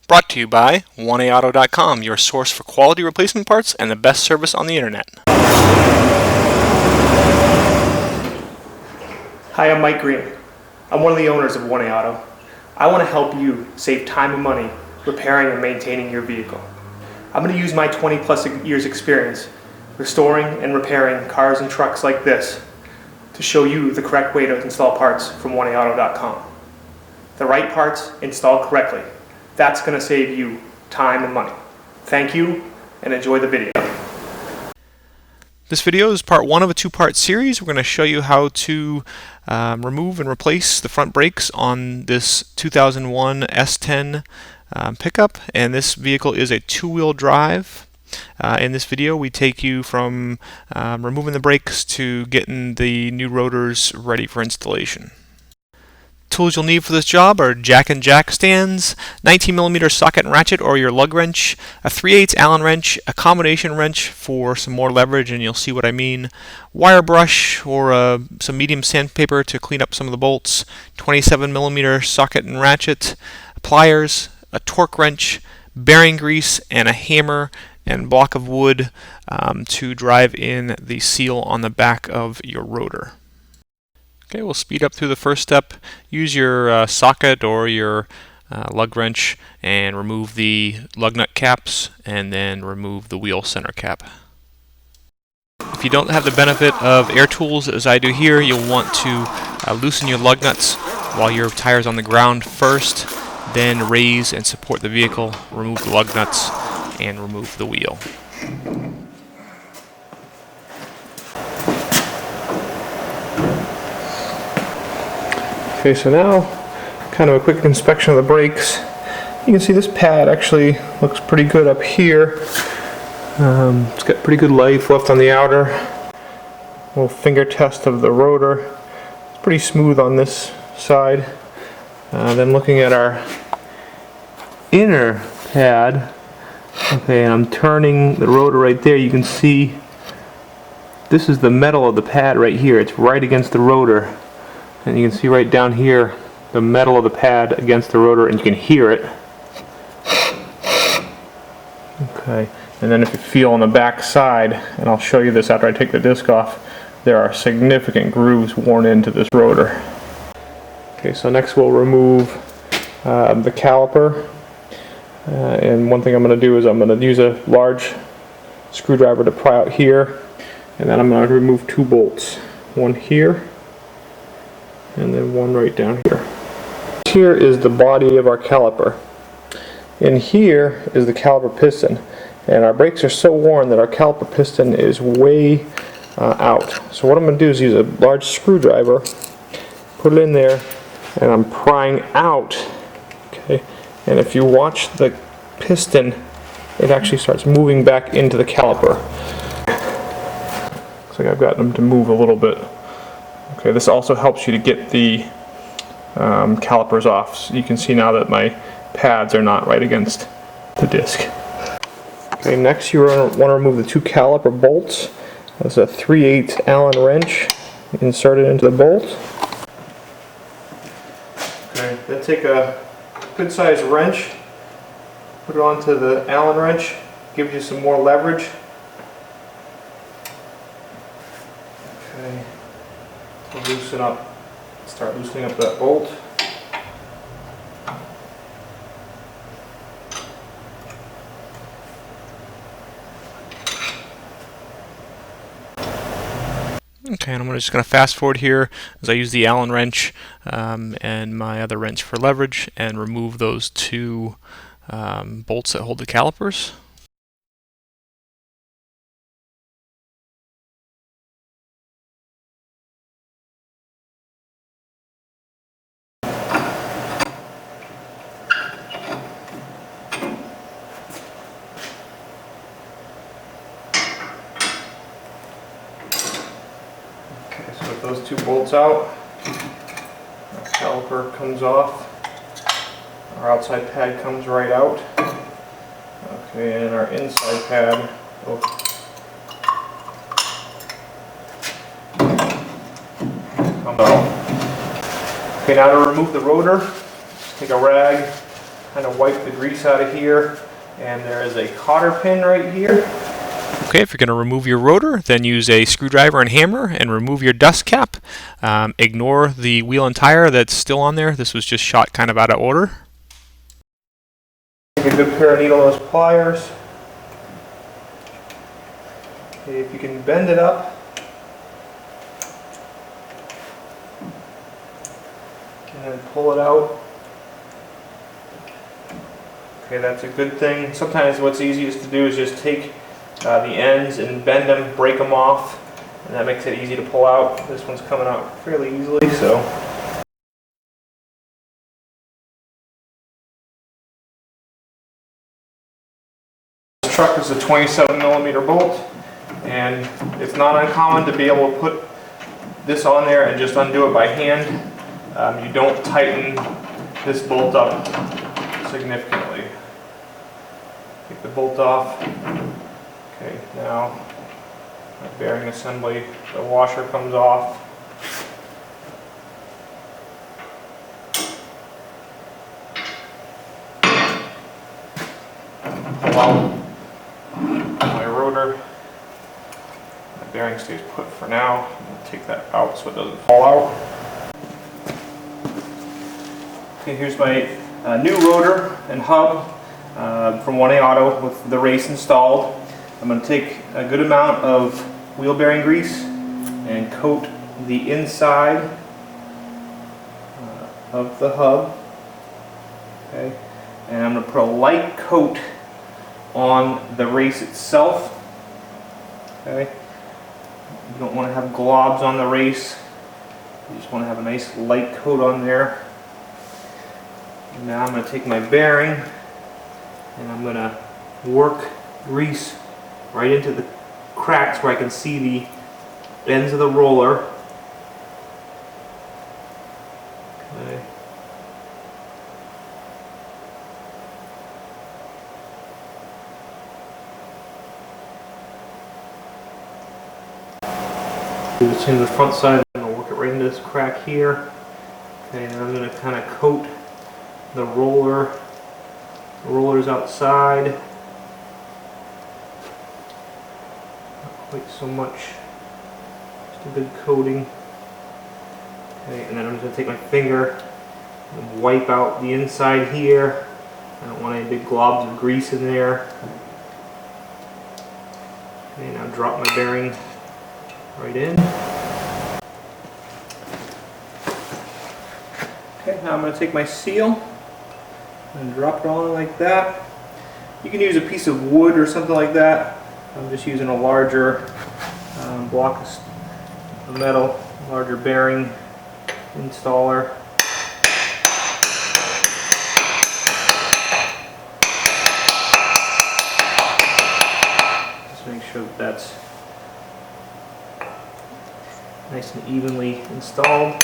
Brought to you by 1AAuto.com, your source for quality replacement parts and the best service on the internet. Hi, I'm Mike Green. I'm one of the owners of 1A Auto. I want to help you save time and money repairing and maintaining your vehicle. I'm going to use my 20+ years experience restoring and repairing cars and trucks like this to show you the correct way to install parts from 1AAuto.com. The right parts installed correctly. That's going to save you time and money. Thank you, and enjoy the video. This video is part one of a two-part series. We're going to show you how to remove and replace the front brakes on this 2001 S10 Pickup, and this vehicle is a two-wheel drive. In this video we take you from removing the brakes to getting the new rotors ready for installation. Tools you'll need for this job are jack and jack stands, 19mm socket and ratchet or your lug wrench, a 3/8 Allen wrench, a combination wrench for some more leverage, and you'll see what I mean, wire brush or some medium sandpaper to clean up some of the bolts, 27mm socket and ratchet, pliers, a torque wrench, bearing grease, and a hammer and block of wood to drive in the seal on the back of your rotor. Okay, we'll speed up through the first step. Use your socket or your lug wrench and remove the lug nut caps, and then remove the wheel center cap. If you don't have the benefit of air tools as I do here, you'll want to loosen your lug nuts while your tire's on the ground first, then raise and support the vehicle, remove the lug nuts, and remove the wheel. Okay, so now kind of a quick inspection of the brakes. You can see this pad actually looks pretty good up here. It's got pretty good life left on the outer. A little finger test of the rotor. It's pretty smooth on this side. Then looking at our inner pad, okay, and I'm turning the rotor right there. You can see this is the metal of the pad right here. It's right against the rotor. And you can see right down here the metal of the pad against the rotor, and you can hear it. Okay, and then if you feel on the back side, and I'll show you this after I take the disc off, there are significant grooves worn into this rotor. Okay, so next we'll remove the caliper. And one thing I'm going to do is I'm going to use a large screwdriver to pry out here, and then I'm going to remove two bolts. One here, and then one right down here. Here is the body of our caliper. And here is the caliper piston. And our brakes are so worn that our caliper piston is way out. So what I'm going to do is use a large screwdriver, put it in there, and I'm prying out. Okay. And if you watch the piston, it actually starts moving back into the caliper. Looks like I've got them to move a little bit. Okay, this also helps you to get the calipers off. So you can see now that my pads are not right against the disc. Okay, next you want to remove the two caliper bolts. That's a 3/8 Allen wrench. Insert it into the bolt. Okay, then take a good sized wrench, put it onto the Allen wrench, gives you some more leverage. Okay. Start loosening up that bolt. Okay, and I'm just going to fast forward here as I use the Allen wrench and my other wrench for leverage and remove those two bolts that hold the calipers. So with those two bolts out, our caliper comes off, our outside pad comes right out, okay, and our inside pad comes out. Okay, now to remove the rotor, take a rag, kind of wipe the grease out of here, and there is a cotter pin right here. Okay, if you're going to remove your rotor, then use a screwdriver and hammer and remove your dust cap. Ignore the wheel and tire that's still on there. This was just shot kind of out of order. Take a good pair of needle-nose pliers. Okay, if you can bend it up, and then pull it out. Okay, that's a good thing. Sometimes what's easiest to do is just take the ends and bend them, break them off, and that makes it easy to pull out. This one's coming out fairly easily, so. This truck is a 27mm bolt, and it's not uncommon to be able to put this on there and just undo it by hand. You don't tighten this bolt up significantly. Take the bolt off. Okay, now my bearing assembly, the washer comes off. Pull out my rotor. My bearing stays put for now. I'm going to take that out so it doesn't fall out. Okay, here's my new rotor and hub from 1A Auto with the race installed. I'm going to take a good amount of wheel bearing grease and coat the inside of the hub. Okay, and I'm going to put a light coat on the race itself. Okay, you don't want to have globs on the race. You just want to have a nice light coat on there. And now I'm going to take my bearing and I'm going to work grease right into the cracks where I can see the ends of the roller. Okay. Do this in the front side. I'm going to work it right into this crack here. Okay, and I'm going to kind of coat the roller. The roller's outside. Quite so much, just a good coating. Okay, and then I'm just going to take my finger and wipe out the inside here. I don't want any big globs of grease in there. Okay, now drop my bearing right in. Okay, now I'm going to take my seal and drop it on like that. You can use a piece of wood or something like that. I'm just using a larger block of metal, larger bearing installer. Just make sure that that's nice and evenly installed.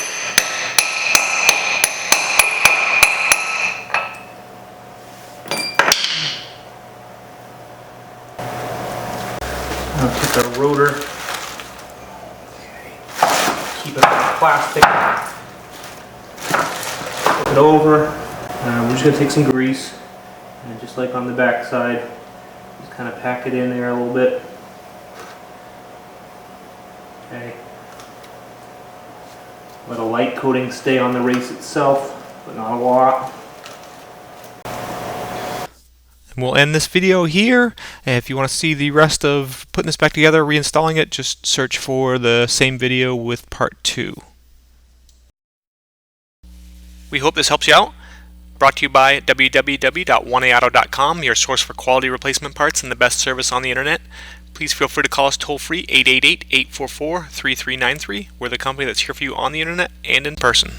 I'll take our rotor, keep it on plastic, flip it over. We're just going to take some grease, and just like on the back side, just kind of pack it in there a little bit. Okay. Let a light coating stay on the race itself, but not a lot. We'll end this video here. If you want to see the rest of putting this back together, reinstalling it, just search for the same video with part 2. We hope this helps you out. Brought to you by www.1aauto.com, your source for quality replacement parts and the best service on the internet. Please feel free to call us toll-free 888-844-3393. We're the company that's here for you on the internet and in person.